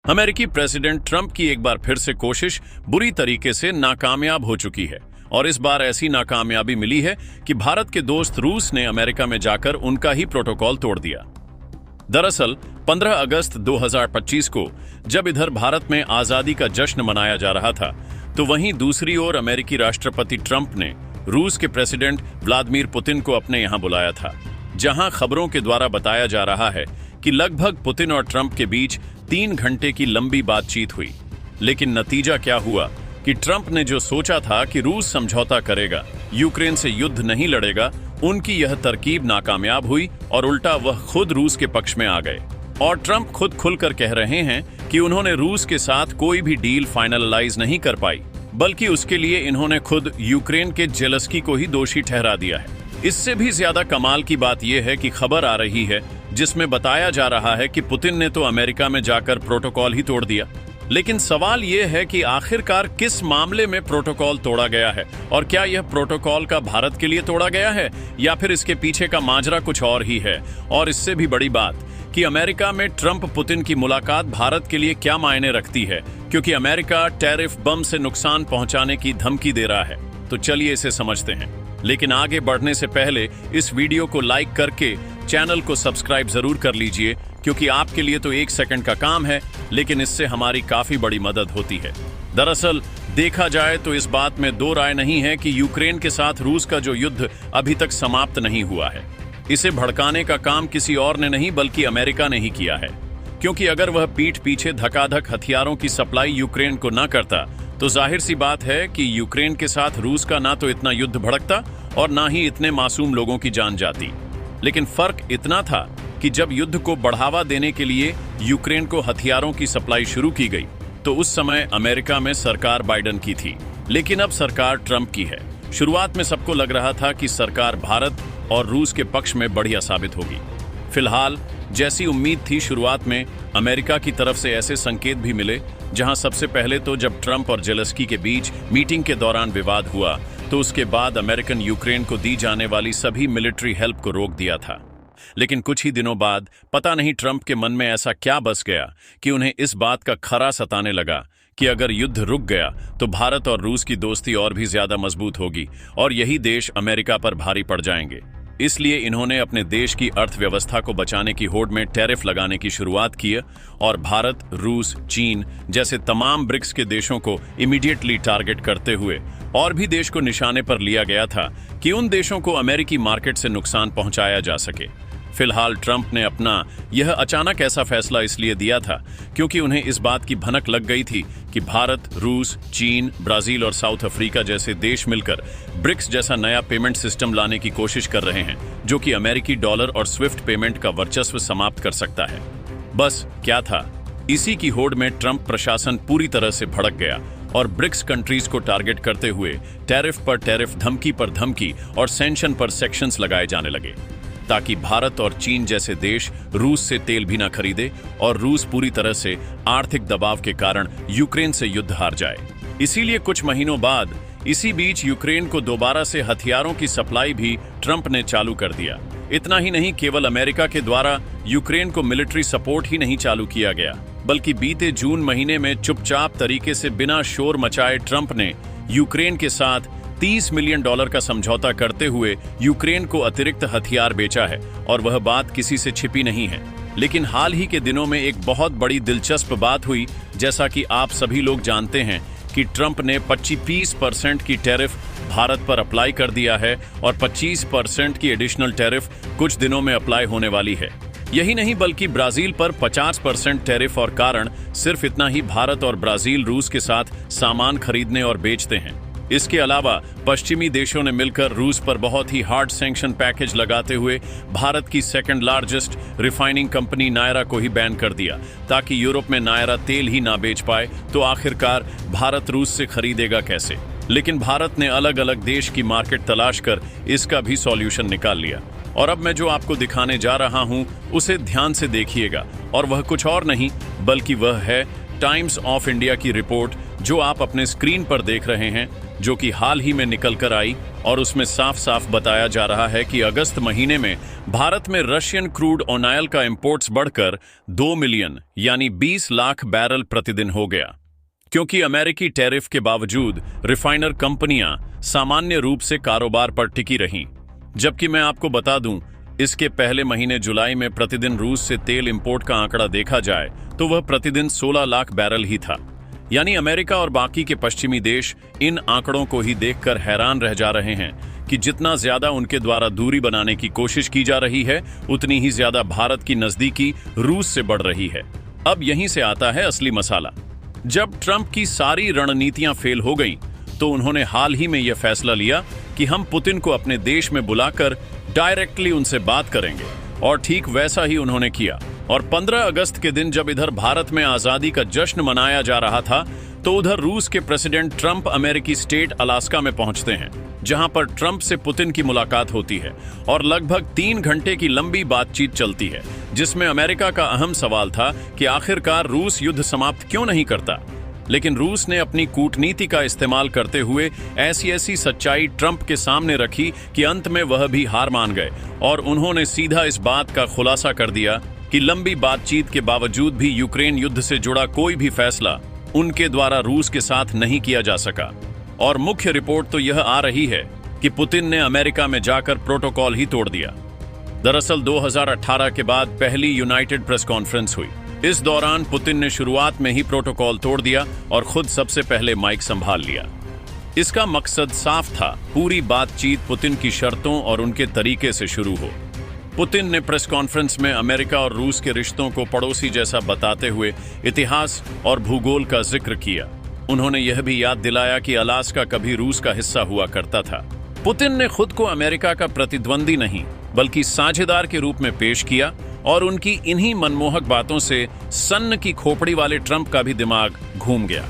अमेरिकी president Trump की एक बार फिर से कोशिश बुरी तरीके से नाकामयाब हो चुकी है और इस बार ऐसी नाकामयाबी मिली है कि भारत के दोस्त रूस ने अमेरिका में जाकर उनका ही प्रोटोकॉल तोड़ दिया। दरअसल 15 अगस्त 2025 को जब इधर भारत में आजादी का जश्न मनाया जा रहा था, तो वहीं दूसरी ओर अमेरिकी राष्ट्रपति ट्रंप ने रूस के प्रेसिडेंट व्लादिमीर पुतिन को अपने यहां बुलाया था, जहां खबरों के द्वारा बताया जा रहा है कि लगभग पुतिन और ट्रंप के बीच 3 घंटे की लंबी बातचीत हुई। लेकिन नतीजा क्या हुआ कि ट्रंप ने जो सोचा था कि रूस समझौता करेगा, यूक्रेन से युद्ध नहीं लड़ेगा, उनकी यह तरकीब नाकामयाब हुई और उल्टा वह खुद रूस के पक्ष में आ गए। और ट्रंप खुद खुलकर कह रहे हैं कि उन्होंने रूस के साथ कोई भी डील फाइनलाइज नहीं कर पाई, बल्कि उसके लिए इन्होंने खुद यूक्रेन के जेलेंस्की को ही दोषी ठहरा दिया है। इससे भी ज्यादा कमाल की बात यह है कि खबर आ रही है जिसमें बताया जा रहा है कि पुतिन ने तो अमेरिका में जाकर प्रोटोकॉल ही तोड़ दिया। लेकिन सवाल यह है कि आखिरकार किस मामले में प्रोटोकॉल तोड़ा गया है और क्या यह प्रोटोकॉल का भारत के लिए तोड़ा गया है या फिर इसके पीछे का माजरा कुछ और ही है। और इससे भी बड़ी बात कि अमेरिका में ट्रंप पुतिन की मुलाकात भारत के लिए क्या मायने रखती है, क्योंकि अमेरिका टैरिफ बम से नुकसान पहुंचाने की धमकी दे रहा है। तो चलिए इसे समझते हैं। लेकिन आगे बढ़ने से पहले इस वीडियो को लाइक करके चैनल को सब्सक्राइब जरूर कर लीजिए, क्योंकि आपके लिए तो 1 सेकंड का काम है, लेकिन इससे हमारी काफी बड़ी मदद होती है। दरअसल देखा जाए तो इस बात में दो राय नहीं है कि यूक्रेन के साथ रूस का जो युद्ध अभी तक समाप्त नहीं हुआ है, इसे भड़काने का काम किसी और ने नहीं बल्कि अमेरिका ने ही किया है। क्योंकि अगर वह पीठ पीछे धकाधक हथियारों की सप्लाई यूक्रेन को न करता, तो जाहिर सी बात है कि यूक्रेन के साथ रूस का ना तो इतना युद्ध भड़कता और ना ही इतने मासूम लोगों की जान जाती। लेकिन फर्क इतना था कि जब युद्ध को बढ़ावा देने के लिए यूक्रेन को हथियारों की सप्लाई शुरू की गई, तो उस समय अमेरिका में सरकार बाइडेन की थी, लेकिन अब सरकार ट्रंप की है। शुरुआत में सबको लग रहा था कि सरकार भारत और रूस के पक्ष में बढ़िया साबित होगी। फिलहाल जैसी उम्मीद थी, शुरुआत में अमेरिका की तरफ से ऐसे संकेत भी मिले, जहां सबसे पहले तो जब ट्रंप और जेलेंस्की के बीच मीटिंग के दौरान विवाद हुआ, तो उसके बाद अमेरिकन यूक्रेन को दी जाने वाली सभी मिलिट्री हेल्प को रोक दिया था। लेकिन कुछ ही दिनों बाद पता नहीं ट्रंप के मन में ऐसा क्या बस गया कि उन्हें इस बात का खरा सताने लगा कि अगर युद्ध रुक गया तो भारत और रूस की दोस्ती और भी ज्यादा मजबूत होगी और यही देश अमेरिका पर भारी पड़ जाएंगे। इसलिए इन्होंने अपने देश की अर्थव्यवस्था को बचाने की होड़ में टैरिफ लगाने की शुरुआत की और भारत, रूस, चीन जैसे तमाम ब्रिक्स के देशों को इमीडिएटली टारगेट करते हुए और भी देश को निशाने पर लिया गया था कि उन देशों को अमेरिकी मार्केट से नुकसान पहुंचाया जा सके। फिलहाल ट्रंप ने अपना यह अचानक ऐसा फैसला इसलिए दिया था क्योंकि उन्हें इस बात की भनक लग गई थी कि भारत, रूस, चीन, ब्राजील और साउथ अफ्रीका जैसे देश मिलकर ब्रिक्स जैसा नया पेमेंट सिस्टम लाने की कोशिश कर रहे हैं, जो कि अमेरिकी डॉलर और स्विफ्ट पेमेंट का वर्चस्व समाप्त कर सकता है। बस क्या था, इसी की होड़ में ट्रंप प्रशासन पूरी तरह से भड़क गया और ब्रिक्स कंट्रीज को टारगेट करते हुए टैरिफ पर टैरिफ, धमकी पर धमकी और सैंक्शन पर सेक्शंस लगाए जाने लगे, ताकि भारत और चीन जैसे देश रूस से तेल भी न खरीदे और रूस पूरी तरह से आर्थिक दबाव के कारण यूक्रेन से युद्ध हार जाए। इसीलिए कुछ महीनों बाद इसी बीच यूक्रेन को दोबारा से हथियारों की सप्लाई भी ट्रंप ने चालू कर दिया। इतना ही नहीं, केवल अमेरिका के द्वारा यूक्रेन को मिलिट्री सपोर्ट ही नहीं चालू किया गया, बल्कि बीते जून महीने में चुपचाप तरीके से बिना शोर मचाए ट्रंप ने यूक्रेन के साथ $30 मिलियन का समझौता करते हुए यूक्रेन को अतिरिक्त हथियार बेचा है और वह बात किसी से छिपी नहीं है। लेकिन हाल ही के दिनों में एक बहुत बड़ी दिलचस्प बात हुई। जैसा कि आप सभी लोग जानते हैं कि ट्रंप ने 25% की टैरिफ भारत पर अप्लाई कर दिया है और 25% की एडिशनल टैरिफ कुछ दिनों में अप्लाई होने वाली है। यही नहीं बल्कि ब्राजील पर 50% टैरिफ और कारण सिर्फ इतना ही, भारत और ब्राजील रूस के साथ सामान खरीदने और बेचते हैं। इसके अलावा पश्चिमी देशों ने मिलकर रूस पर बहुत ही हार्ड सैंक्शन पैकेज लगाते हुए भारत की second largest refining company Nayara को ही बैन कर दिया, ताकि यूरोप में नायरा तेल ही ना बेच पाए। तो आखिरकार भारत रूस से खरीदेगा कैसे? लेकिन भारत ने अलग अलग देश की मार्केट तलाश कर इसका भी सॉल्यूशन निकाल लिया। और अब मैं जो आपको दिखाने जा रहा हूं उसे ध्यान से देखिएगा, और वह कुछ और नहीं बल्कि वह है टाइम्स ऑफ इंडिया की रिपोर्ट, जो आप अपने स्क्रीन पर देख रहे हैं, जो कि हाल ही में निकल कर आई, और उसमें साफ साफ बताया जा रहा है कि अगस्त महीने में भारत में रशियन क्रूड ऑयल का इंपोर्ट्स बढ़कर 2 मिलियन यानी 20 लाख बैरल प्रतिदिन हो गया। क्योंकि अमेरिकी टैरिफ के बावजूद रिफाइनर कंपनियां सामान्य रूप से कारोबार पर टिकी रहीं। जबकि मैं आपको बता दूं, इसके पहले महीने जुलाई में प्रतिदिन रूस से तेल इंपोर्ट का आंकड़ा देखा जाए तो वह प्रतिदिन 16 लाख बैरल ही था। यानी अमेरिका और बाकी के पश्चिमी देश इन आंकड़ों को ही देखकर हैरान रह जा रहे हैं कि जितना ज्यादा उनके द्वारा दूरी बनाने की कोशिश की जा रही है, उतनी ही ज्यादा भारत की नजदीकी रूस से बढ़ रही है। अब यहीं से आता है असली मसाला। जब ट्रंप की सारी रणनीतियां फेल हो गईं, तो उन्होंने हाल ही में यह फैसला लिया कि हम पुतिन को अपने देश में बुलाकर डायरेक्टली उनसे बात करेंगे, और ठीक वैसा ही उन्होंने किया। और 15 अगस्त के दिन जब इधर भारत में आजादी का जश्न मनाया जा रहा था, तो उधर रूस के प्रेसिडेंट ट्रंप अमेरिकी स्टेट अलास्का में पहुंचते हैं, जहां पर ट्रंप से पुतिन की मुलाकात होती है और लगभग 3 घंटे की लंबी बातचीत चलती है, जिसमें अमेरिका का अहम सवाल था कि आखिरकार रूस युद्ध समाप्त क्यों नहीं करता। लेकिन रूस ने अपनी कूटनीति का इस्तेमाल करते हुए ऐसी सच्चाई ट्रंप के सामने रखी कि अंत में वह भी हार मान गए, और उन्होंने सीधा इस बात का खुलासा कर दिया कि लंबी बातचीत के बावजूद भी यूक्रेन युद्ध से जुड़ा कोई भी फैसला उनके द्वारा रूस के साथ नहीं किया जा सका। और मुख्य रिपोर्ट तो यह आ रही है कि पुतिन ने अमेरिका में जाकर प्रोटोकॉल ही तोड़ दिया। दरअसल 2018 के बाद पहली यूनाइटेड प्रेस कॉन्फ्रेंस हुई। इस दौरान पुतिन ने शुरुआत में ही प्रोटोकॉल तोड़ दिया और खुद सबसे पहले माइक संभाल लिया। इसका मकसद साफ था, पूरी बातचीत पुतिन की शर्तों और उनके तरीके से शुरू हो। पुतिन ने प्रेस कॉन्फ्रेंस में अमेरिका और रूस के रिश्तों को पड़ोसी जैसा बताते हुए इतिहास और भूगोल का जिक्र किया। उन्होंने यह भी याद दिलाया कि अलास्का कभी रूस का हिस्सा हुआ करता था। पुतिन ने खुद को अमेरिका का प्रतिद्वंदी नहीं बल्कि साझेदार के रूप में पेश किया, और उनकी इन्हीं मनमोहक बातों से सन्न की खोपड़ी वाले ट्रंप का भी दिमाग घूम गया।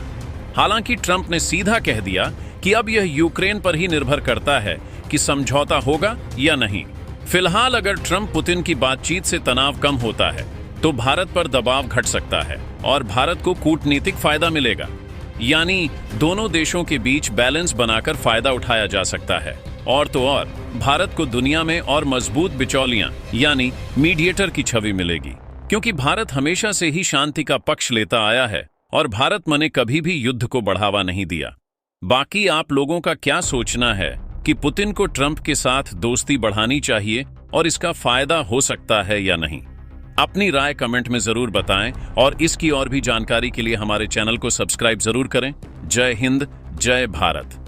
हालांकि ट्रंप ने सीधा कह दिया कि अब यह यूक्रेन पर ही निर्भर करता है कि समझौता होगा या नहीं। फिलहाल अगर ट्रंप पुतिन की बातचीत से तनाव कम होता है तो भारत पर दबाव घट सकता है और भारत को कूटनीतिक फायदा मिलेगा। यानी दोनों देशों के बीच बैलेंस बनाकर फायदा उठाया जा सकता है। और तो और भारत को दुनिया में और मजबूत बिचौलियां यानी मीडिएटर की छवि मिलेगी, क्योंकि भारत हमेशा से ही शांति का पक्ष लेता आया है और भारत ने कभी भी युद्ध को बढ़ावा नहीं दिया। बाकी आप लोगों का क्या सोचना है कि पुतिन को ट्रंप के साथ दोस्ती बढ़ानी चाहिए और इसका फायदा हो सकता है या नहीं? अपनी राय कमेंट में जरूर बताएं, और इसकी और भी जानकारी के लिए हमारे चैनल को सब्सक्राइब जरूर करें। जय हिंद, जय भारत।